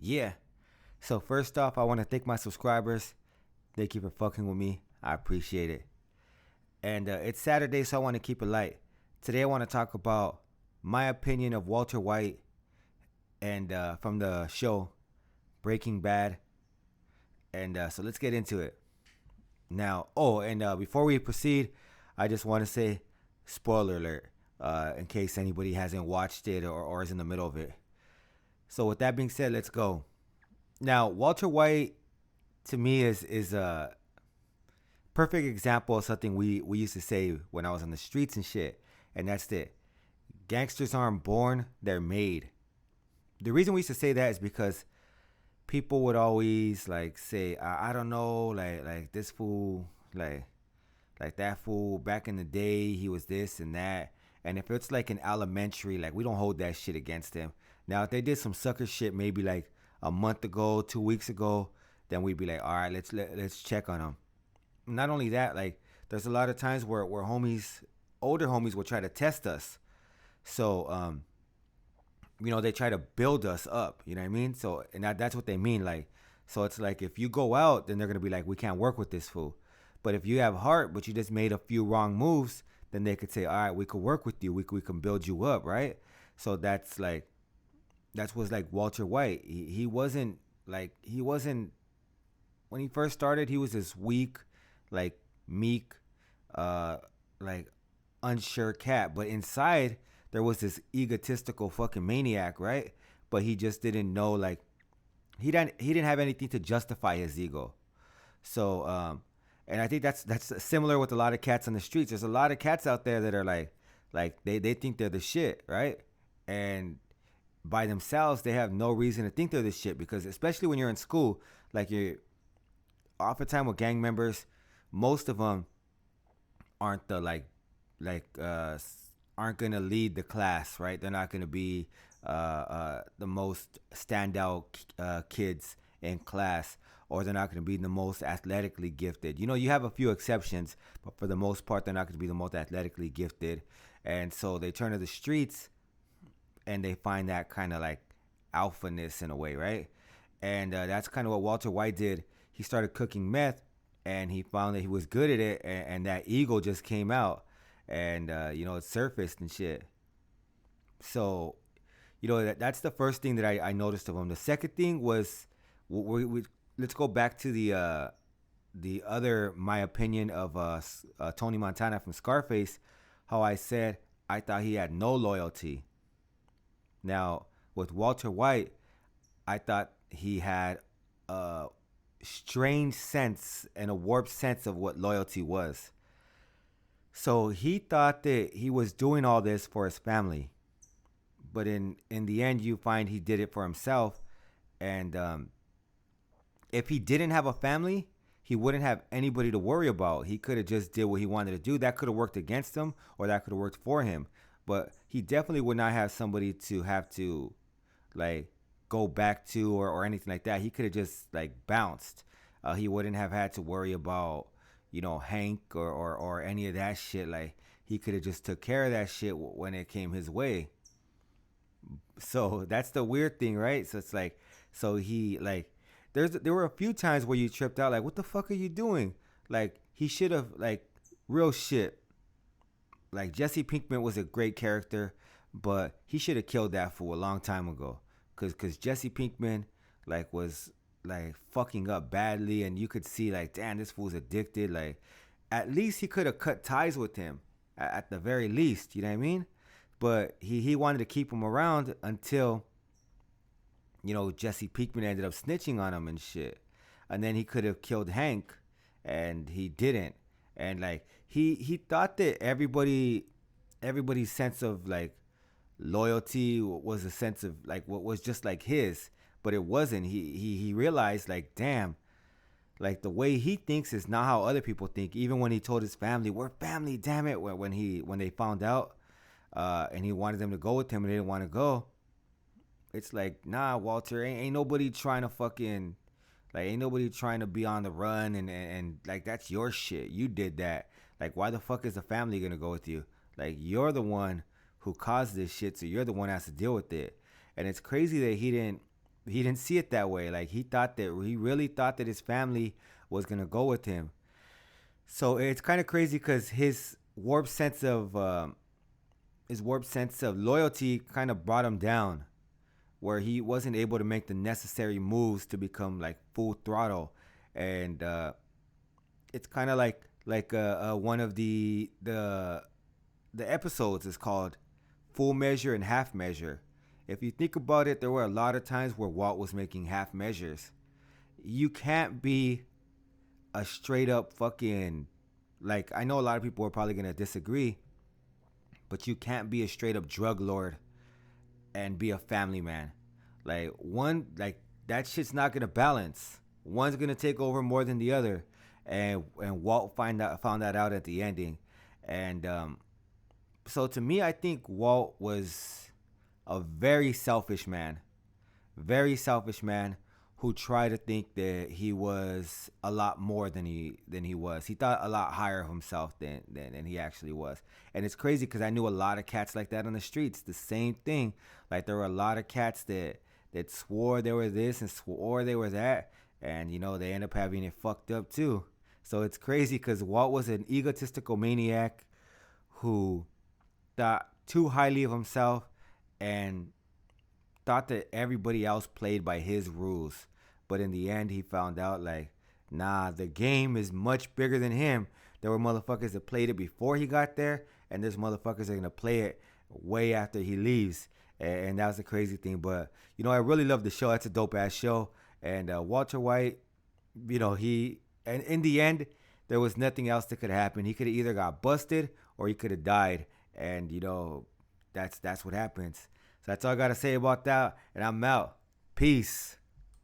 Yeah. So first off, I want to thank my subscribers. Thank you for fucking with me. I appreciate it. And it's Saturday, so I want to keep it light. Today, I want to talk about my opinion of Walter White and from the show Breaking Bad. And so let's get into it. Now, before we proceed, I just want to say spoiler alert in case anybody hasn't watched it or is in the middle of it. So with that being said, let's go. Now, Walter White to me is a perfect example of something we used to say when I was on the streets and shit. And that's it. Gangsters aren't born, they're made. The reason we used to say that is because people would always like say, I don't know, like this fool, like that fool back in the day, he was this and that. And if it's like an elementary, like we don't hold that shit against them. Now, if they did some sucker shit maybe like a month ago, 2 weeks ago, then we'd be like, all right, let's check on them. Not only that, like there's a lot of times where homies, older homies, will try to test us. So they try to build us up. You know what I mean? So and that's what they mean. Like, so it's like if you go out, then they're gonna be like, we can't work with this fool. But if you have heart, but you just made a few wrong moves, then they could say, all right, we could work with you. We can build you up, right? So that's what's like Walter White. He wasn't when he first started. He was this weak, like meek, uh, like unsure cat. But inside there was this egotistical fucking maniac, right? But he just didn't know, like he didn't have anything to justify his ego. So and I think that's similar with a lot of cats on the streets. There's a lot of cats out there that are like they think they're the shit, right? And by themselves they have no reason to think they're the shit, because especially when you're in school, like you're oftentimes with gang members, most of them aren't the aren't gonna lead the class, right? They're not gonna be the most standout kids in class, or they're not gonna be the most athletically gifted. You have a few exceptions, but for the most part, they're not gonna be the most athletically gifted, and so they turn to the streets and they find that kind of like alphaness in a way, right? And that's kind of what Walter White did. He started cooking meth, and he found that he was good at it, and that ego just came out, and it surfaced and shit. So that's the first thing that I noticed of him. The second thing was we let's go back to the other my opinion of Tony Montana from Scarface. How I said I thought he had no loyalty. Now with Walter White, I thought he had a strange sense and a warped sense of what loyalty was. So he thought that he was doing all this for his family, but in the end, you find he did it for himself. And if he didn't have a family, he wouldn't have anybody to worry about. He could have just did what he wanted to do. That could have worked against him, or that could have worked for him. But he definitely would not have somebody to have to like go back to, or anything like that. He could have just like bounced. He wouldn't have had to worry about Hank or any of that shit. Like he could have just took care of that shit when it came his way. So that's the weird thing, right? So it's like, so he like, there were a few times where you tripped out, like, what the fuck are you doing? Like he should have, like, real shit. Like Jesse Pinkman was a great character, but he should have killed that fool a long time ago. Cause Jesse Pinkman like was like fucking up badly, and you could see like, damn, this fool's addicted. Like at least he could have cut ties with him at the very least. You know what I mean? But he wanted to keep him around until Jesse Pinkman ended up snitching on him and shit, and then he could have killed Hank, and he didn't. And like he thought that everybody's sense of like loyalty was a sense of like what was just like his, but it wasn't. He realized, like, damn, like the way he thinks is not how other people think. Even when he told his family, we're family, damn it, when they found out, and he wanted them to go with him and they didn't want to go, it's like, nah, Walter, ain't nobody trying to fucking, like, ain't nobody trying to be on the run, and like, that's your shit. You did that. Like, why the fuck is the family gonna go with you? Like, you're the one who caused this shit, so you're the one that has to deal with it. And it's crazy that he didn't he didn't see it that way. Like he really thought that his family was gonna go with him. So it's kind of crazy because his warped sense of loyalty kind of brought him down, where he wasn't able to make the necessary moves to become like full throttle. And it's kind of like one of the episodes is called Full Measure and Half Measure. If you think about it, there were a lot of times where Walt was making half measures. You can't be a straight up fucking, like, I know a lot of people are probably gonna disagree, but you can't be a straight up drug lord and be a family man. Like that shit's not gonna balance. One's gonna take over more than the other, and Walt found that out at the ending, and so to me, I think Walt was a very selfish man who tried to think that he was a lot more than he was. He thought a lot higher of himself than he actually was. And it's crazy because I knew a lot of cats like that on the streets. The same thing. Like there were a lot of cats that swore they were this and swore they were that, and they end up having it fucked up too. So it's crazy because Walt was an egotistical maniac who thought too highly of himself and thought that everybody else played by his rules. But in the end, he found out, like, nah, the game is much bigger than him. There were motherfuckers that played it before he got there, and there's motherfuckers that are gonna play it way after he leaves. And that was the crazy thing. But I really love the show. That's a dope ass show. And Walter White, and in the end, there was nothing else that could happen. He could have either got busted or he could have died. And that's what happens. So that's all I gotta say about that. And I'm out. Peace.